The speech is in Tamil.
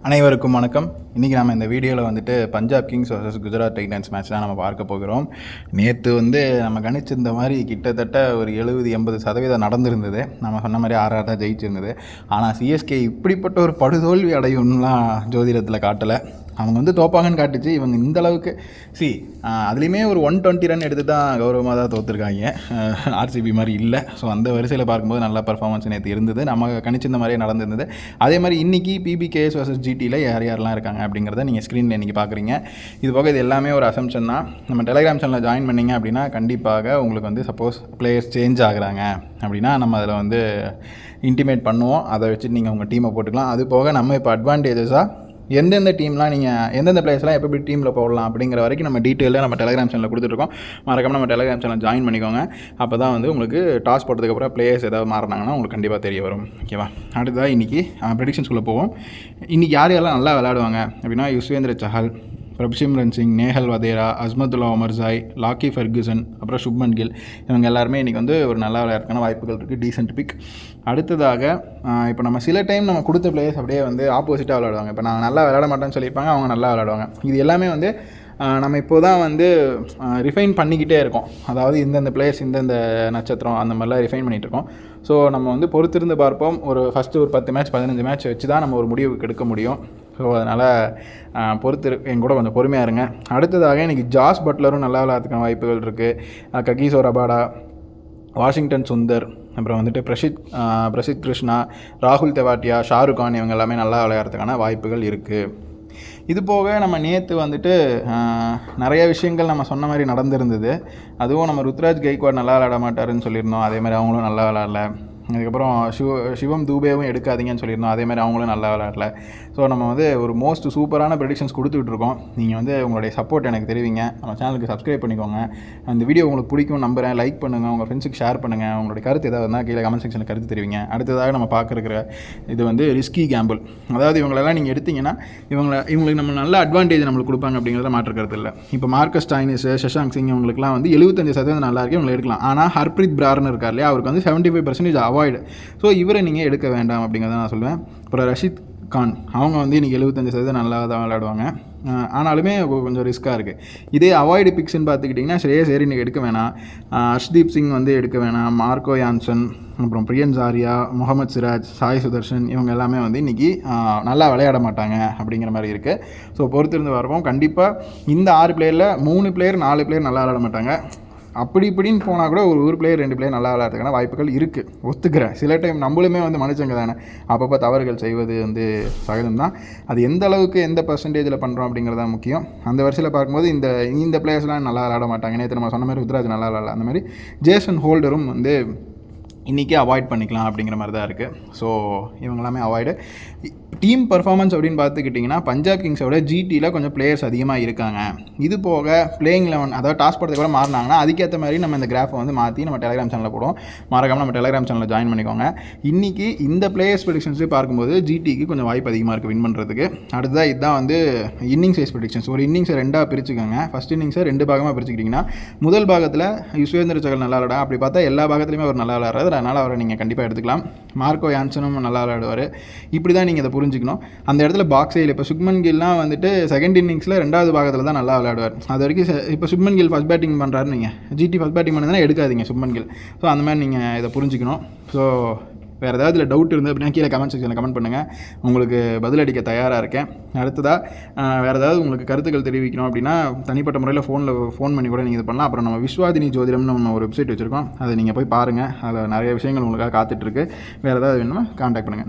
அனைவருக்கும் வணக்கம். இன்றைக்கி நம்ம இந்த வீடியோவில் வந்துட்டு Punjab Kings vs Gujarat Titans match தான் நம்ம பார்க்க போகிறோம். நேற்று நம்ம கணிச்சிருந்த மாதிரி கிட்டத்தட்ட ஒரு 70-80% நடந்திருந்தது. நம்ம சொன்ன மாதிரி 6 தான் ஜெயிச்சிருந்தது. ஆனால் சிஎஸ்கே இப்படிப்பட்ட ஒரு படுதோல்வி அடையும்லாம் ஜோதிடத்தில் காட்டலை. அவங்க தோப்பாங்கன்னு காட்டுச்சு. இவங்க இந்த அளவுக்கு அதுலேயுமே ஒரு 120 ரன் எடுத்து தான் கௌரவமாக தான் தோற்றுருக்காங்க. ஆர்சிபி மாதிரி இல்லை. ஸோ அந்த வரிசையில் பார்க்கும்போது நல்ல பர்ஃபார்மன்ஸ் நேற்று இருந்தது. நம்ம கணிச்சிருந்த மாதிரியே நடந்திருந்தது. அதே மாதிரி இன்றைக்கி பிபிகேஎஸ் vs ஜிடியில் யாரெல்லாம் இருக்காங்க அப்படிங்கிறத நீங்கள் ஸ்க்ரீனில் இன்றைக்கி பார்க்குறீங்க. இது போக இது எல்லாமே ஒரு அசம்ஷன் தான். நம்ம டெலிகிராம் சேனலில் ஜாயின் பண்ணிங்க அப்படின்னா கண்டிப்பாக உங்களுக்கு சப்போஸ் பிளேயர்ஸ் சேஞ்ச் ஆகுறாங்க அப்படின்னா நம்ம அதில் இன்டிமேட் பண்ணுவோம். அதை வச்சுட்டு நீங்கள் உங்கள் டீமை போட்டுக்கலாம். அது போக நம்ம இப்போ அட்வான்டேஜஸாக எந்தெந்த டீம்லாம் நீங்கள் எந்தெந்த பிளேயர்ஸ்லாம் எப்படி டீமில் போடலாம் அப்படிங்கிற வரைக்கும் நம்ம டீட்டெயிலாக நம்ம டெலிகிராம் சேனலில் கொடுத்துட்ருக்கோம். மறக்காமல் நம்ம டெலிகிராம் சேனல் ஜாயின் பண்ணிக்கோங்க. அப்போ தான் உங்களுக்கு டாஸ் போட்டதுக்கப்புறம் பிளேயர்ஸ் ஏதாவது மாறினாங்கன்னா உங்களுக்கு கண்டிப்பாக தெரிய வரும். ஓகேவா? அடுத்ததாக இன்றைக்கி ப்ரெடிக்ஷன்ஸ்குள்ளே போவோம். இன்றைக்கி யாரெல்லாம் நல்லா விளையாடுவாங்க அப்படின்னா யுஸ்வேந்திர சஹல், பிரப்சிம்ரன் சிங், நேஹல் வதேரா, அஸ்மதுல்லா ஒமர்சாய், லாக்கி ஃபெர்குசன், அப்புறம் சுப்மன் கில், இவங்க எல்லாருமே இன்றைக்கி ஒரு நல்லா விளையாடுறதுக்கான வாய்ப்புகள் இருக்குது. Decent pick. அடுத்ததாக இப்போ நம்ம சில டைம் நம்ம கொடுத்த பிளேயர்ஸ் அப்படியே ஆப்போசிட்டாக விளையாடுவாங்க. இப்போ நான் நல்லா விளையாட மாட்டேன்னு சொல்லியிருப்பாங்க, அவங்க நல்லா விளையாடுவாங்க. இது எல்லாமே நம்ம இப்போ தான் ரிஃபைன் பண்ணிக்கிட்டே இருக்கோம். அதாவது இந்தந்த பிளேயர்ஸ் இந்தந்த நட்சத்திரம் அந்த மாதிரிலாம் ரிஃபைன் பண்ணிகிட்டு இருக்கோம். ஸோ நம்ம பொறுத்திருந்து பார்ப்போம். ஃபஸ்ட்டு ஒரு 10 மேட்ச் 15 மேட்ச் வச்சு தான் நம்ம ஒரு முடிவுக்கு எடுக்க முடியும். ஸோ அதனால் என் கூட கொஞ்சம் பொறுமையாக இருங்க. அடுத்ததாக இன்றைக்கி ஜாஸ் பட்லரும் நல்லா விளையாடுறதுக்கான வாய்ப்புகள் இருக்குது. ககிசோ ரபாடா, வாஷிங்டன் சுந்தர், அப்புறம் பிரசித் கிருஷ்ணா, ராகுல் தெவாட்டியா, ஷாருக் கான், இவங்க எல்லாமே நல்லா விளையாடுறதுக்கான வாய்ப்புகள் இருக்குது. இது போக நம்ம நேற்று நிறைய விஷயங்கள் நம்ம சொன்ன மாதிரி நடந்திருந்தது. அதுவும் நம்ம ருத்ராஜ் கெய்க்வாட் நல்லா விளையாட மாட்டாருன்னு சொல்லியிருந்தோம். அதேமாதிரி அவங்களும் நல்லா விளையாடல. அதுக்கப்புறம் சிவம் தூபேவும் எடுக்காதீங்கன்னு சொல்லியிருந்தோம். அதேமாதிரி அவங்களும் நல்லா விளையாடல. ஸோ நம்ம ஒரு மோஸ்ட் சூப்பரான ப்ரெடிக்ஷன்ஸ் கொடுத்துட்ருக்கோம். நீங்கள் உங்களுடைய சப்போர்ட் எனக்கு தெரிவிங்க. நம்ம சேனலுக்கு சப்ஸ்கிரைப் பண்ணிக்கோங்க. அந்த வீடியோ உங்களுக்கு பிடிக்கும் நம்புகிறேன். லைக் பண்ணுங்கள், உங்கள் ஃப்ரெண்ட்ஸுக்கு ஷேர் பண்ணுங்கள். உங்களுடைய கருத்து ஏதாவது இருந்தால் கீழே கமெண்ட் செக்ஷனில் கருத்து தெரிவிங்க. அடுத்ததாக நம்ம பார்க்குற இது ரிஸ்கி கேம்பிள். அதாவது இவங்களெல்லாம் நீங்கள் எடுத்திங்கன்னா இவங்களுக்கு நம்ம நல்ல அட்வான்டேஜ் நம்மளுக்கு கொடுப்பாங்க அப்படிங்கிறத மாற்றுக்கிறது இல்லை. இப்போ மார்க்கஸ் ஸ்டாய்னிஸ், சஷாங்க் சிங் இவங்களுக்குலாம் 75% நல்லா இருக்குது, இவங்களை எடுக்கலாம். ஆனால் ஹர்ப்ரீத் பிரார்னு இருக்கார் இல்லையா, அவருக்கு 75% அவாய்டு. ஸோ இவரை நீங்கள் எடுக்க வேண்டாம் அப்படிங்கிறத நான் சொல்லுவேன். அப்புறம் ரஷீத் கான், அவங்க இன்றைக்கி 75% நல்லா தான் விளையாடுவாங்க. ஆனாலுமே கொஞ்சம் ரிஸ்க்காக இருக்குது. இதே அவாய்டு பிக்ஸ்ன்னு பார்த்துக்கிட்டிங்கன்னா ஸ்ரேயஸ் ஐயர் இன்றைக்கி எடுக்க வேணாம், ஹர்ஷ்தீப் சிங் எடுக்க வேணாம், மார்க்கோ யான்சன், அப்புறம் பிரியன் சாரியா, முகமது சிராஜ், சாய் சுதர்ஷன், இவங்க எல்லாமே இன்றைக்கி நல்லா விளையாட மாட்டாங்க அப்படிங்கிற மாதிரி இருக்குது. ஸோ பொறுத்திருந்து வரப்போம். கண்டிப்பாக இந்த 6 பிளேயரில் 3 பிளேயர் 4 பிளேயர் நல்லா விளையாட மாட்டாங்க. அப்படி இப்படின்னு போனால் கூட ஒரு பிளேயர் 2 பிளேயர் நல்லா விளையாடுறதுக்கான வாய்ப்புகள் இருக்குது. ஒத்துக்கிறேன். சில டைம் நம்மளுமே மனுஷங்க தானே, அப்பப்போ தவறுகள் செய்வது சகஜம் தான். அது எந்த அளவுக்கு எந்த பர்சன்டேஜில் பண்ணுறோம் அப்படிங்கிறது தான் முக்கியம். அந்த வரிசையில் பார்க்கும்போது இந்த பிளேயர்ஸ்லாம் நல்லா விளையாட மாட்டாங்க. நேற்று நம்ம சொன்ன மாதிரி ருத்ராஜ் நல்லா விளையாடல. அந்த மாதிரி ஜேசன் ஹோல்டரும் இன்றைக்கி அவாய்ட் பண்ணிக்கலாம் அப்படிங்கிற மாதிரி தான் இருக்குது. ஸோ இவங்களாமே அவாய்டு. டீம் பர்ஃபார்மன்ஸ் அப்படின்னு பார்த்துக்கிட்டிங்கன்னா பஞ்சாப் கிங்ஸோட ஜிடியில் கொஞ்சம் பிளேயர்ஸ் அதிகமாக இருக்காங்க. இது போக பிளேயிங் 11 அதாவது டாஸ் போடுறதுக்கு கூட மாறினாங்கன்னா அதுக்கேற்ற மாதிரி நம்ம இந்த கிராஃபை மாற்றி நம்ம டெலிகிராம் சேனலில் போடுவோம். மறக்காமல் நம்ம டெலிகிராம் சேனலில் ஜாயின் பண்ணிக்கோங்க. இன்றைக்கி இந்த பிளேயர்ஸ் ப்ரெடிக்ஷன்ஸே பார்க்கும்போது ஜிடிக்கு கொஞ்சம் வாய்ப்பு அதிகமாக இருக்குது வின் பண்ணுறதுக்கு. அடுத்ததாக இதுதான் இன்னிங்ஸ் வைஸ் ப்ரெடிக்ஷன்ஸ். ஒரு இன்னிங்ஸை 2ஆக பிரிச்சுக்கோங்க. ஃபஸ்ட் இன்னிங்ஸை 2 பாகமாக பிரிச்சுக்கிட்டிங்கன்னா முதல் பாகத்தில் யுஸ்வேந்திர சகல் நல்லா விளையாட, அப்படி பார்த்தா எல்லா பாகத்துலையுமே அவர் நல்லா விளையாடுறாரு. அதனால் அவரை நீங்கள் கண்டிப்பாக எடுத்துக்கலாம். மார்க்கோ யான்சனும் நல்லா விளையாடுவார். இப்படி தான் நீங்கள் இதை புரிஞ்சுக்கணும். அந்த இடத்துல பாக்ஸையில் இப்போ சுப்மன் கில்லாம் செகண்ட் இன்னிங்ஸில் 2வது பாகத்தில் தான் நல்லா விளையாடுவார். அது வரைக்கும் இப்போ சுப்மன் கில் ஃபஸ்ட் பேட்டிங் பண்ணுறாரு, நீங்கள் ஜிடி ஃபஸ்ட் பேட்டிங் பண்ணதுனா எடுக்காதீங்க சுப்மன் கில். ஸோ அந்த மாதிரி நீங்கள் இதை புரிஞ்சுக்கணும். ஸோ வேறு ஏதாவது இதில் டவுட் இருந்து அப்படின்னா கீழே கமெண்ட் செக்ஷனில் கமெண்ட் பண்ணுங்கள். உங்களுக்கு பதிலளிக்க தயாராக இருக்கேன். அடுத்ததாக வேறு ஏதாவது உங்களுக்கு கருத்துக்கள் தெரிவிக்கணும் அப்படின்னா தனிப்பட்ட முறையில் ஃபோன் பண்ணி கூட நீங்கள் இது பண்ணலாம். அப்புறம் நம்ம விஸ்வாதினி ஜோதிடம்னு நம்ம ஒரு வெப்சைட் வச்சுருக்கோம். அதை நீங்கள் போய் பாருங்கள். அதில் நிறைய விஷயங்கள் உங்களுக்காக காத்துட்ருக்கு. வேறு ஏதாவது வேணுமா கான்டாக்ட் பண்ணுங்கள்.